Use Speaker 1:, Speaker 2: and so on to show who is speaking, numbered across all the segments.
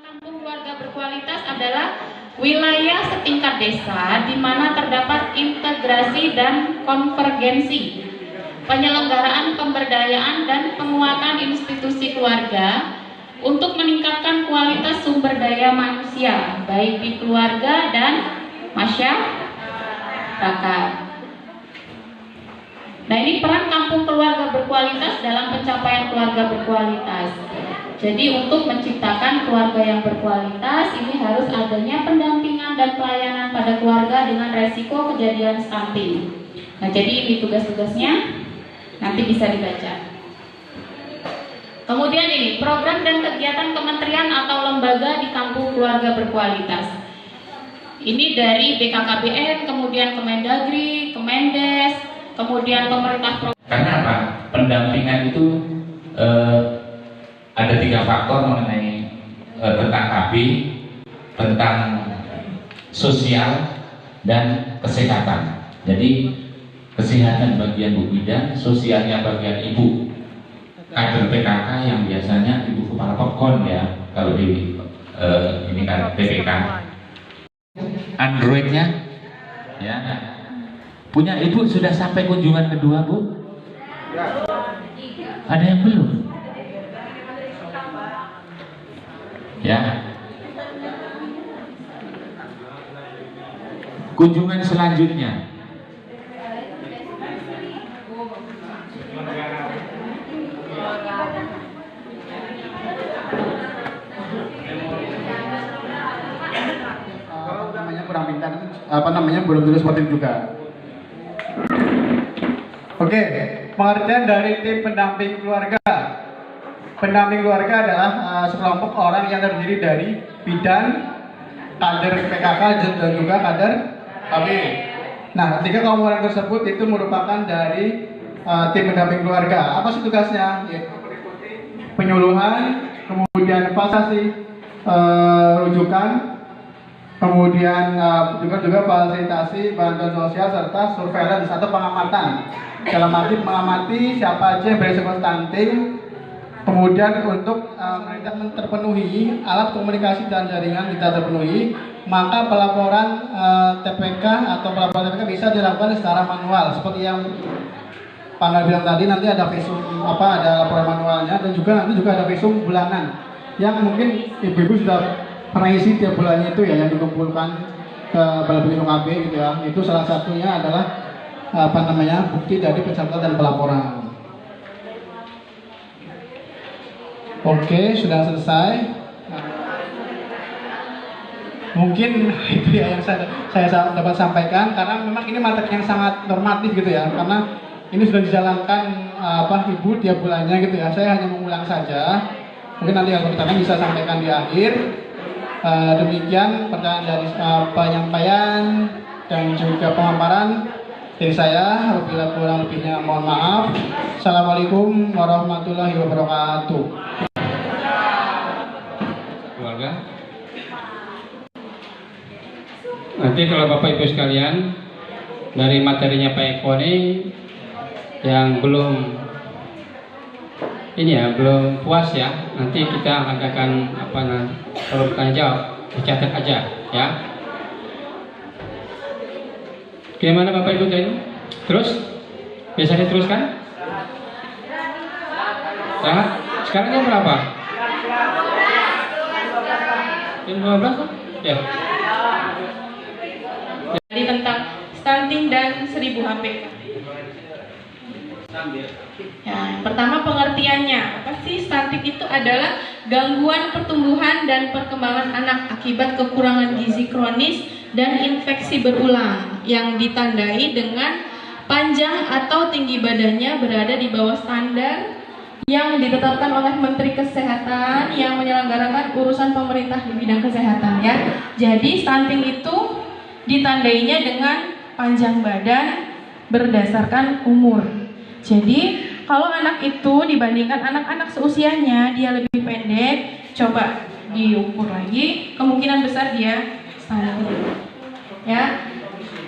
Speaker 1: Kampung keluarga berkualitas adalah wilayah setingkat desa di mana terdapat integrasi dan konvergensi penyelenggaraan pemberdayaan dan penguatan institusi keluarga untuk meningkatkan kualitas sumber daya manusia baik di keluarga dan masyarakat. Nah, ini peran kampung keluarga berkualitas dalam pencapaian keluarga berkualitas. Jadi untuk menciptakan keluarga yang berkualitas ini harus adanya pendampingan dan pelayanan pada keluarga dengan resiko kejadian stunting. Nah, jadi ini tugas-tugasnya, nanti bisa dibaca. Kemudian ini program dan kegiatan kementerian atau lembaga di kampung keluarga berkualitas. Ini dari BKKBN, kemudian Kemendagri, Kemendes, kemudian pemerintah.
Speaker 2: Karena apa? Pendampingan itu ada 3 faktor mengenai tentang KB, tentang sosial dan kesehatan. Jadi kesehatan bagian Bu Bidan, sosialnya bagian Ibu kader PKK yang biasanya Ibu Kepala Pekon ya, kalau di ini kan PPK. Androidnya ya. Punya Ibu sudah sampai kunjungan kedua, Bu? Ada yang belum? Ya. Kunjungan selanjutnya.
Speaker 3: Kurang pintar, belum tulis sportif juga. Oke, pengertian dari tim pendamping keluarga. Pendamping keluarga adalah sekelompok orang yang terdiri dari bidan, kader PKK dan juga kader KB. Nah, 3 kelompok orang tersebut itu merupakan dari tim pendamping keluarga. Apa sih tugasnya? Yaitu meliputi penyuluhan, kemudian fasilitasi rujukan, kemudian juga fasilitasi bantuan sosial serta surveillance atau pengamatan. Dalam arti mengamati siapa aja yang beresiko stunting, kemudian untuk terpenuhi alat komunikasi dan jaringan kita terpenuhi, maka pelaporan TPK atau pelaporan TPK bisa dilakukan secara manual seperti yang Pak Nabil bilang tadi. Nanti ada visum ada laporan manualnya, dan nanti juga ada visum bulanan yang mungkin ibu-ibu sudah pernah isi tiap bulannya itu ya, yang dikumpulkan ke Balai Pelindung KB gitu ya. Itu salah satunya adalah bukti dari pencatatan dan pelaporan. Oke, sudah selesai. Mungkin itu ya yang saya dapat sampaikan, karena memang ini materi yang sangat normatif gitu ya, karena ini sudah dijalankan Ibu tiap bulannya gitu ya. Saya hanya mengulang saja. Mungkin nanti yang bertanya bisa sampaikan di akhir. Demikian pertanyaan dari penyampaian dan juga pemaparan dari saya. Apabila kurang lebihnya mohon maaf. Assalamualaikum warahmatullahi wabarakatuh.
Speaker 4: Keluarga. Nanti kalau Bapak Ibu sekalian, dari materinya Pak Eko ini yang belum belum puas ya, nanti kita adakan kalau bertanya jawab dicatat aja ya. Gimana Bapak Ibu tadi? Terus bisa diteruskan? Ya, sekarang yang berapa? Yang 12 ya.
Speaker 1: Jadi tentang stunting dan 1000 HP. Ya, yang pertama pengertiannya, apa sih stunting itu adalah gangguan pertumbuhan dan perkembangan anak akibat kekurangan gizi kronis dan infeksi berulang yang ditandai dengan panjang atau tinggi badannya berada di bawah standar yang ditetapkan oleh Menteri Kesehatan yang menyelenggarakan urusan pemerintah di bidang kesehatan ya. Jadi stunting itu ditandainya dengan panjang badan berdasarkan umur. Jadi kalau anak itu dibandingkan anak-anak seusianya dia lebih pendek, coba diukur lagi, kemungkinan besar dia stunting. Ya,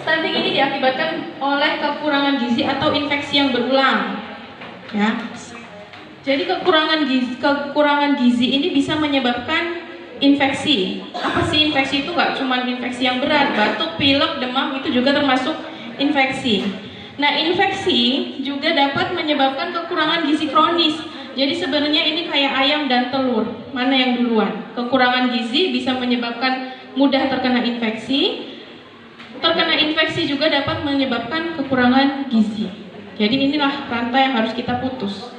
Speaker 1: stunting ini diakibatkan oleh kekurangan gizi atau infeksi yang berulang. Ya, jadi kekurangan gizi ini bisa menyebabkan infeksi. Apa sih infeksi itu? Nggak cuma infeksi yang berat, batuk, pilek, demam itu juga termasuk infeksi. Nah, infeksi juga dapat menyebabkan kekurangan gizi kronis. Jadi sebenarnya ini kayak ayam dan telur, mana yang duluan? Kekurangan gizi bisa menyebabkan mudah terkena infeksi. Terkena infeksi juga dapat menyebabkan kekurangan gizi. Jadi inilah rantai yang harus kita putus.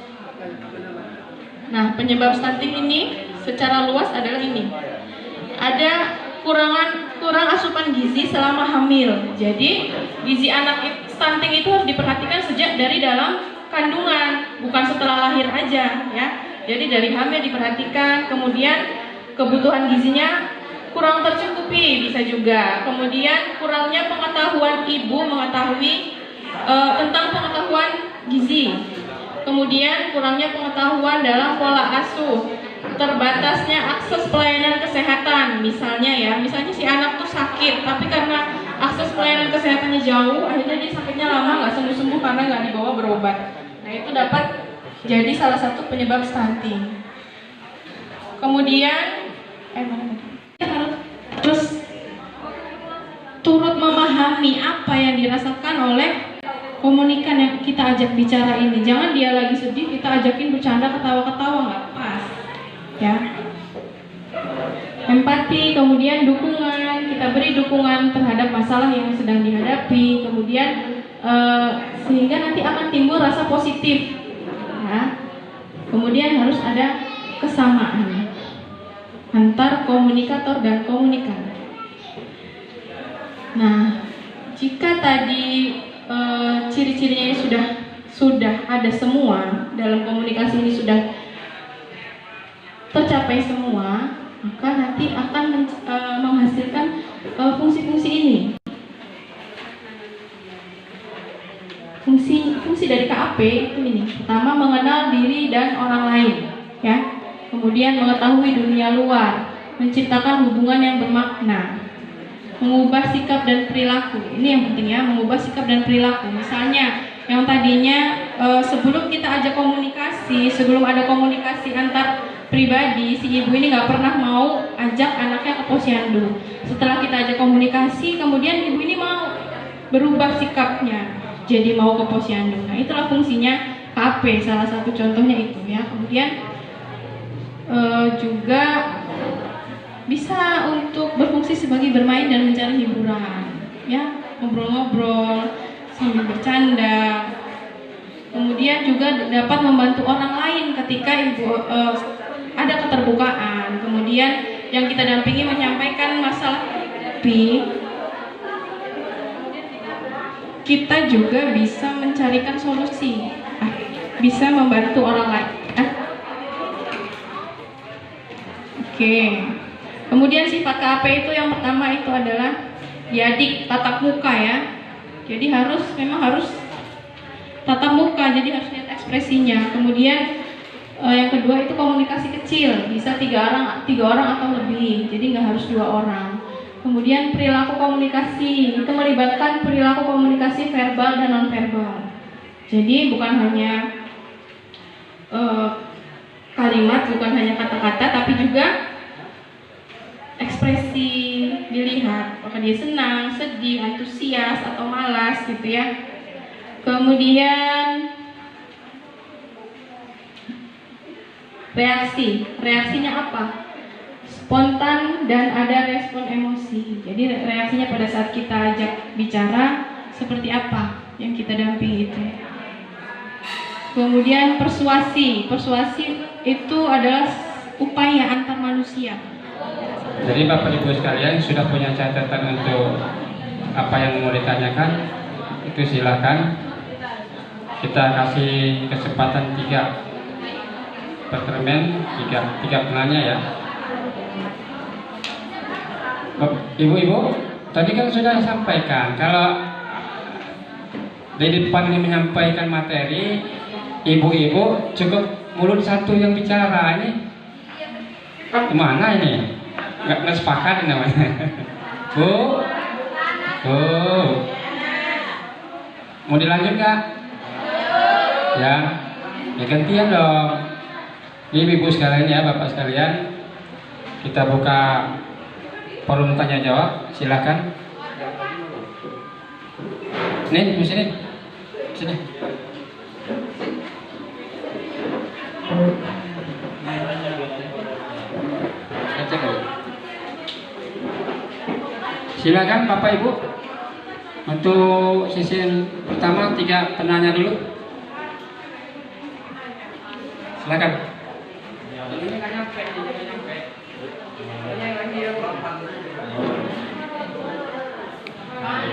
Speaker 1: Nah, penyebab stunting ini secara luas adalah ini. Ada kurang asupan gizi selama hamil. Jadi gizi anak stunting itu harus diperhatikan sejak dari dalam kandungan, bukan setelah lahir aja ya. Jadi dari hamil diperhatikan, kemudian kebutuhan gizinya kurang tercukupi bisa juga. Kemudian kurangnya pengetahuan ibu mengetahui tentang pengetahuan gizi. Kemudian kurangnya pengetahuan dalam pola asuh, terbatasnya akses pelayanan kesehatan. Misalnya si anak tuh sakit, tapi karena akses pelayanan kesehatannya jauh, akhirnya dia sakitnya lama nggak sembuh-sembuh karena nggak dibawa berobat. Nah, itu dapat jadi salah satu penyebab stunting. Kemudian terus turut memahami apa yang dirasakan oleh komunikan yang kita ajak bicara ini. Jangan dia lagi sedih kita ajakin bercanda ketawa-ketawa, nggak pas ya. Empati, kemudian dukungan, kita beri dukungan terhadap masalah yang sedang dihadapi, kemudian sehingga nanti akan timbul rasa positif ya. Kemudian harus ada kesamaan antar komunikator dan komunikan. Nah, jika tadi ciri-cirinya sudah ada semua, dalam komunikasi ini sudah tercapai semua, maka nanti akan menghasilkan fungsi-fungsi ini. Fungsi dari KAP itu ini. Pertama, mengenal diri dan orang lain, ya. Kemudian mengetahui dunia luar, menciptakan hubungan yang bermakna, mengubah sikap dan perilaku. Ini yang penting ya, mengubah sikap dan perilaku. Misalnya, yang tadinya sebelum kita ajak komunikasi, sebelum ada komunikasi antar pribadi, si ibu ini nggak pernah mau ajak anaknya ke posyandu. Setelah kita ajak komunikasi, kemudian ibu ini mau berubah sikapnya, jadi mau ke posyandu. Nah, itulah fungsinya KP, salah satu contohnya itu ya. Kemudian juga bisa untuk berfungsi sebagai bermain dan mencari hiburan, ya, ngobrol-ngobrol sambil bercanda. Kemudian juga dapat membantu orang lain ketika ibu ada keterbukaan. Kemudian yang kita dampingi menyampaikan masalah tapi kita juga bisa mencarikan solusi, bisa membantu orang lain. Oke. Kemudian sifat KAP itu yang pertama itu adalah diadik tatap muka ya. Jadi memang harus tatap muka, jadi harus lihat ekspresinya. Kemudian yang kedua itu komunikasi kecil, bisa tiga orang atau lebih, jadi nggak harus 2 orang. Kemudian perilaku komunikasi, itu melibatkan perilaku komunikasi verbal dan non verbal. Jadi bukan hanya kalimat, bukan hanya kata-kata, tapi juga ekspresi dilihat, apakah dia senang, sedih, antusias, atau malas gitu ya. Kemudian reaksinya apa? Spontan dan ada respon emosi. Jadi reaksinya pada saat kita ajak bicara seperti apa yang kita dampingi itu. Kemudian persuasi itu adalah upaya antar manusia.
Speaker 4: Jadi Bapak Ibu sekalian sudah punya catatan untuk apa yang mau ditanyakan, itu silakan. Kita kasih kesempatan 3 pertemuan, 3 penanya ya. Ibu-ibu, tadi kan sudah sampaikan kalau di depan ini menyampaikan materi, ibu-ibu cukup mulut satu yang bicara ini. Kemana ini? Nggak sepakat namanya. Bu, mau dilanjut nggak? Ya gantian dong. Ibu sekalian ya, bapak sekalian. kita buka forum tanya jawab. Silakan. Nih, sini. Sini. Silakan Bapak Ibu. Untuk sesi pertama 3 penanya dulu. Silakan.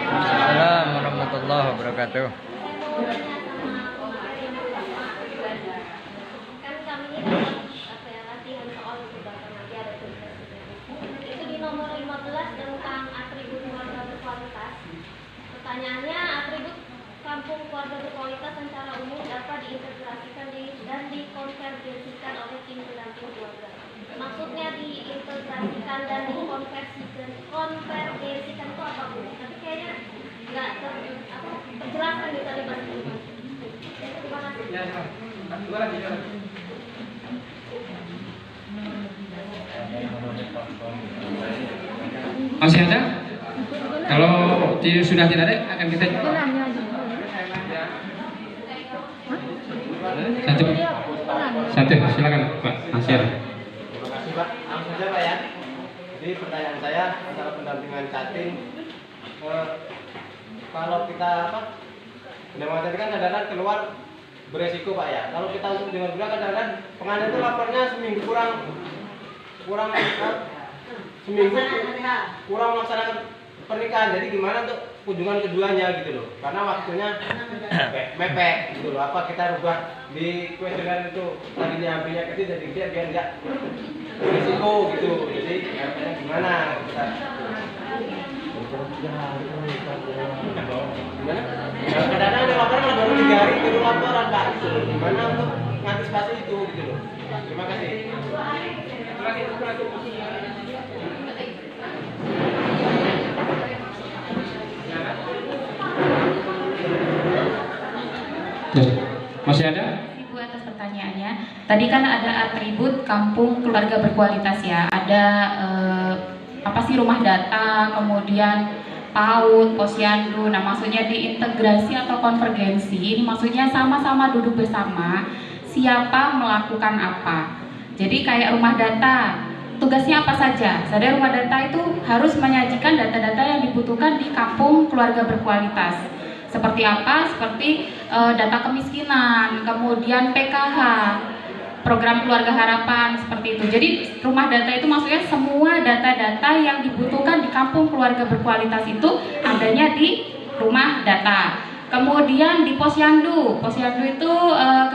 Speaker 5: Assalamualaikum warahmatullahi wabarakatuh.
Speaker 6: Itu di nomor 15 tentang atribut keluarga berkualitas. Pertanyaannya, atribut kampung keluarga berkualitas secara umum dapat diintegrasikan dan dikonvergensikan oleh tim pendamping keluarga. Maksudnya diintegrasikan dan dikonversikan itu apa Bu? Tapi kayaknya nggak terjelaskan di tadi Mas. Terima kasih.
Speaker 4: Masih ada? Kalau sudah tidak ada, akan kita satu, silakan Pak. Masih ada.
Speaker 7: Terima kasih Pak. Langsung saja Pak ya. Jadi pertanyaan saya masalah pendampingan chatting. Kalau kita pendampingan chatting kan kadang-kadang keluar beresiko Pak ya. Kalau kita untuk dengar bilang kadang-kadang pengantin itu lapornya seminggu kurang seminggu kurang melaksanakan pernikahan. Jadi gimana untuk kunjungan keduanya gitu loh, karena waktunya mepet gitu loh. Apa kita rubah di kuesioner itu tadinya HP-nya kecil jadi dia biar enggak risiko gitu. Jadi gimana kita gimana? Kadang-kadang ada laporan baru 3 hari turun laporan Pak gitu loh. Gimana untuk mengantisipasi itu gitu loh. Terima kasih.
Speaker 4: Masih ada?
Speaker 8: Ibu atas pertanyaannya. Tadi kan ada atribut kampung keluarga berkualitas ya. Ada apa sih rumah data, kemudian PAUD, posyandu. Nah, maksudnya diintegrasi atau konvergensi. Ini maksudnya sama-sama duduk bersama siapa melakukan apa. Jadi kayak rumah data, tugasnya apa saja? Sadar rumah data itu harus menyajikan data-data yang dibutuhkan di kampung keluarga berkualitas. Seperti apa? Seperti data kemiskinan, kemudian PKH, program keluarga harapan, seperti itu. Jadi rumah data itu maksudnya semua data-data yang dibutuhkan di kampung keluarga berkualitas itu adanya di rumah data. Kemudian di posyandu itu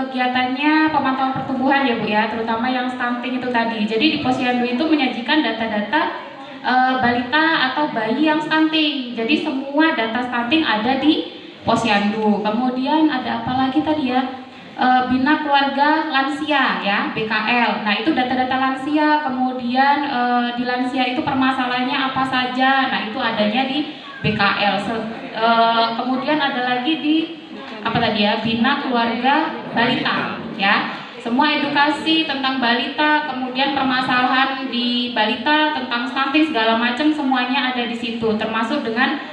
Speaker 8: kegiatannya pemantauan pertumbuhan ya Bu ya, terutama yang stunting itu tadi. Jadi di posyandu itu menyajikan data-data balita atau bayi yang stunting. Jadi semua data stunting ada di posyandu. Kemudian ada apa lagi tadi ya? Bina keluarga lansia ya, BKL. Nah, itu data-data lansia. Kemudian di lansia itu permasalahannya apa saja. Nah, itu adanya di BKL. Kemudian ada lagi di apa tadi ya? Bina keluarga balita ya. Semua edukasi tentang balita, kemudian permasalahan di balita tentang stunting segala macam semuanya ada di situ, termasuk dengan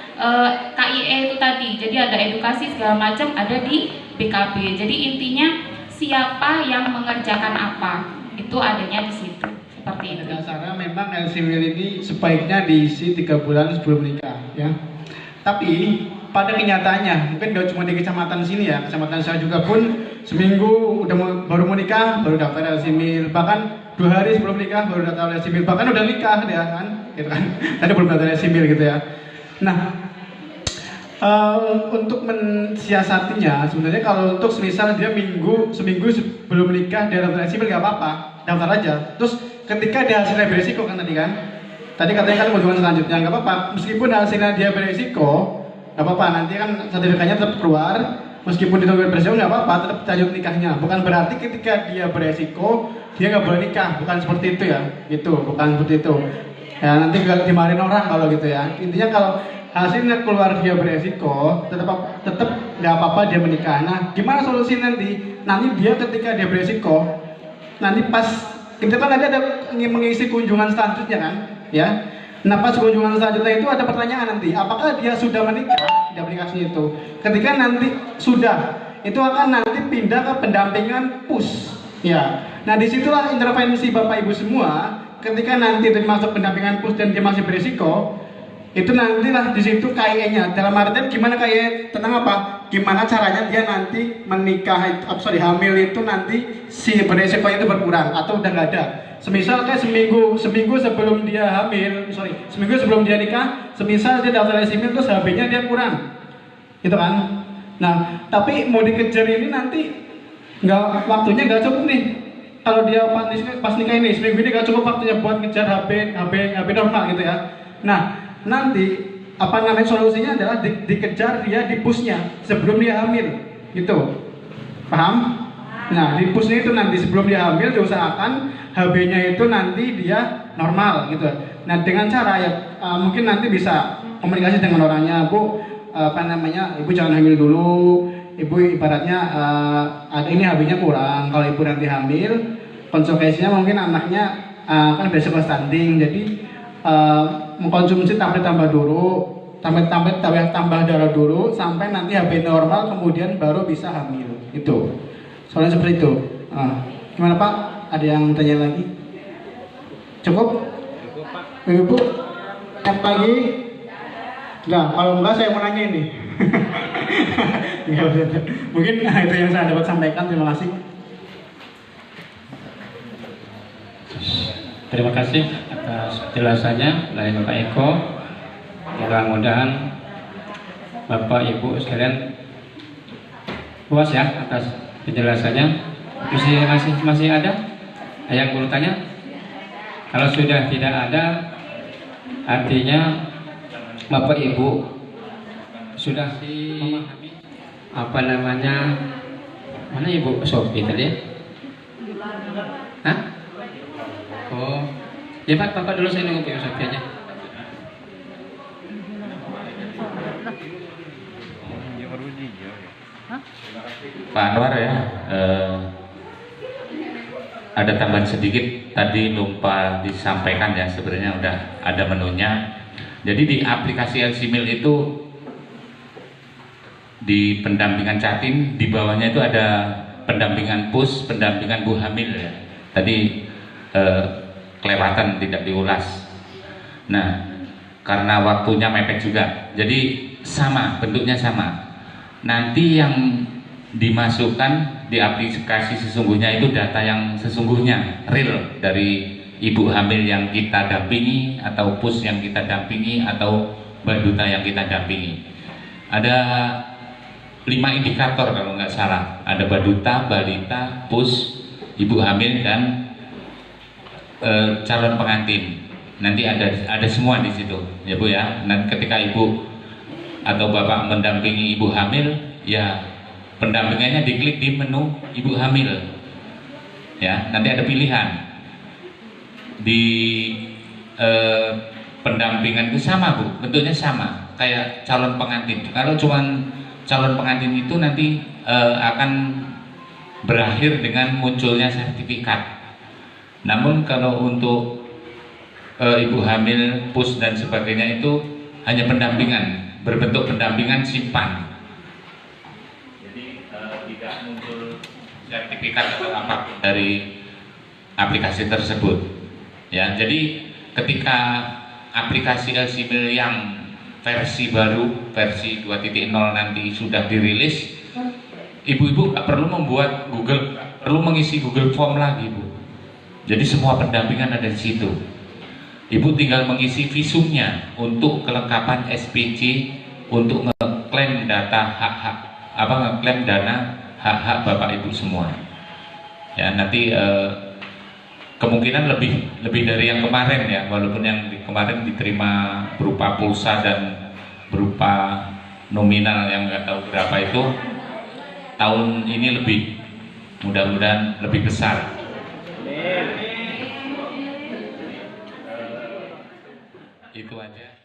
Speaker 8: KIE itu tadi. Jadi ada edukasi segala macam ada di BKB. Jadi intinya siapa yang mengerjakan apa itu adanya di situ. Seperti itu.
Speaker 3: Dasarnya memang LC Will ini sebaiknya diisi 3 bulan sebelum nikah ya. Tapi pada kenyataannya mungkin gak cuma di kecamatan sini ya, kecamatan saya juga pun seminggu baru mau nikah baru daftar LC Will, bahkan 2 hari sebelum nikah baru daftar LC Will, bahkan udah nikah dia kan, gitu kan. Tadi belum daftar LC Will gitu ya. Nah, untuk mensiasatinya sebenarnya kalau untuk semisal dia seminggu sebelum nikah dia daftar LC Will gak apa-apa, daftar aja. Terus ketika dia hasilnya beresiko kan tadi katanya kan hubungan selanjutnya nggak apa-apa, meskipun hasilnya dia beresiko nggak apa-apa, nanti kan sertifikatnya tetap keluar, meskipun ditunggu beresiko nggak apa-apa, tetap lanjut nikahnya. Bukan berarti ketika dia beresiko dia nggak boleh nikah, bukan seperti itu ya, gitu, bukan seperti itu ya, nanti gak dimarahin orang kalau gitu ya. Intinya kalau hasilnya keluar dia beresiko, tetap nggak apa-apa dia menikah. Nah, gimana solusi nanti dia ketika dia beresiko, nanti pas kita kan ada mengisi kunjungan selanjutnya kan, ya. Nah pas kunjungan selanjutnya itu ada pertanyaan nanti, apakah dia sudah menikah di aplikasi itu? Ketika nanti sudah, itu akan nanti pindah ke pendampingan PUS, ya. Nah disitulah intervensi Bapak Ibu semua. Ketika nanti itu masuk pendampingan PUS dan dia masih berisiko, itu nantilah di situ KIE-nya. Dalam artian gimana KIE tentang apa? Gimana caranya dia nanti menikah, hamil itu nanti si beresikonya itu berkurang atau udah nggak ada. Semisal kayak seminggu sebelum dia hamil, seminggu sebelum dia nikah, semisal dia daftar SIMIL terus HB-nya dia kurang, gitu kan? Nah, tapi mau dikejar ini nanti waktunya nggak cukup nih. Kalau dia pas nikah ini seminggu ini nggak cukup waktunya buat ngejar HB normal gitu ya. Nah, nanti solusinya adalah dikejar dia di pushnya sebelum dia hamil, gitu. Paham? Nah, di pushnya itu nanti sebelum dia hamil diusahakan HB-nya itu nanti dia normal, gitu. Nah, dengan cara ya mungkin nanti bisa komunikasi dengan orangnya, Bu, Ibu jangan hamil dulu. Ibu ibaratnya ini HB-nya kurang. Kalau ibu nanti hamil, konsekuensinya mungkin anaknya kan beresiko stunting. Jadi mengkonsumsi tablet tambah darah dulu sampai nanti HB normal, kemudian baru bisa hamil. Itu soalnya seperti itu. Gimana Pak? Ada yang tanya lagi? Cukup? Cukup Pak. Ibu? Yang pagi? Enggak, kalau enggak saya mau nanya ini. Mungkin itu yang saya dapat sampaikan. Terima kasih.
Speaker 4: Terima kasih atas penjelasannya dari Bapak Eko. Mudah-mudahan Bapak Ibu sekalian puas ya atas penjelasannya. Masih ada yang perlu tanya? Kalau sudah tidak ada, artinya Bapak Ibu sudah memahami mana Ibu Sofi tadi? Hah? Oh, ya Pak, Bapak dulu saya nunggu Ibu Sofi aja.
Speaker 2: Pak Anwar ya, ada tambahan sedikit tadi lupa disampaikan ya, sebenarnya udah ada menunya. Jadi di aplikasi SIMIL itu di pendampingan Catim di bawahnya itu ada pendampingan PUS, pendampingan Bu Hamil ya. Tadi kelewatan tidak diulas. Nah, karena waktunya mepet juga, jadi bentuknya sama. Nanti yang dimasukkan di aplikasi sesungguhnya itu data yang sesungguhnya real dari ibu hamil yang kita dampingi atau PUS yang kita dampingi atau baduta yang kita dampingi. Ada 5 indikator kalau nggak salah. Ada baduta, balita, PUS, ibu hamil dan calon pengantin. Nanti ada semua di situ, ya Bu ya. Nanti ketika ibu atau bapak mendampingi ibu hamil, ya pendampingannya diklik di menu ibu hamil. Ya, nanti ada pilihan. Di pendampingan itu sama Bu, bentuknya sama kayak calon pengantin. Kalau cuman calon pengantin itu nanti akan berakhir dengan munculnya sertifikat. Namun kalau untuk ibu hamil, PUS dan sebagainya itu hanya pendampingan, berbentuk pendampingan simpan. Jadi tidak muncul sertifikat atau apa dari aplikasi tersebut. Ya, jadi ketika aplikasi SIMIL yang versi baru, versi 2.0 nanti sudah dirilis, ibu-ibu nggak perlu membuat perlu mengisi Google Form lagi, Bu. Jadi semua pendampingan ada di situ. Ibu tinggal mengisi visumnya untuk kelengkapan SPC untuk ngeklaim data ngeklaim dana hak-hak Bapak Ibu semua. Ya, nanti kemungkinan lebih dari yang kemarin ya, walaupun yang kemarin diterima berupa pulsa dan berupa nominal yang nggak tahu berapa itu, tahun ini mudah-mudahan lebih besar. Itu aja.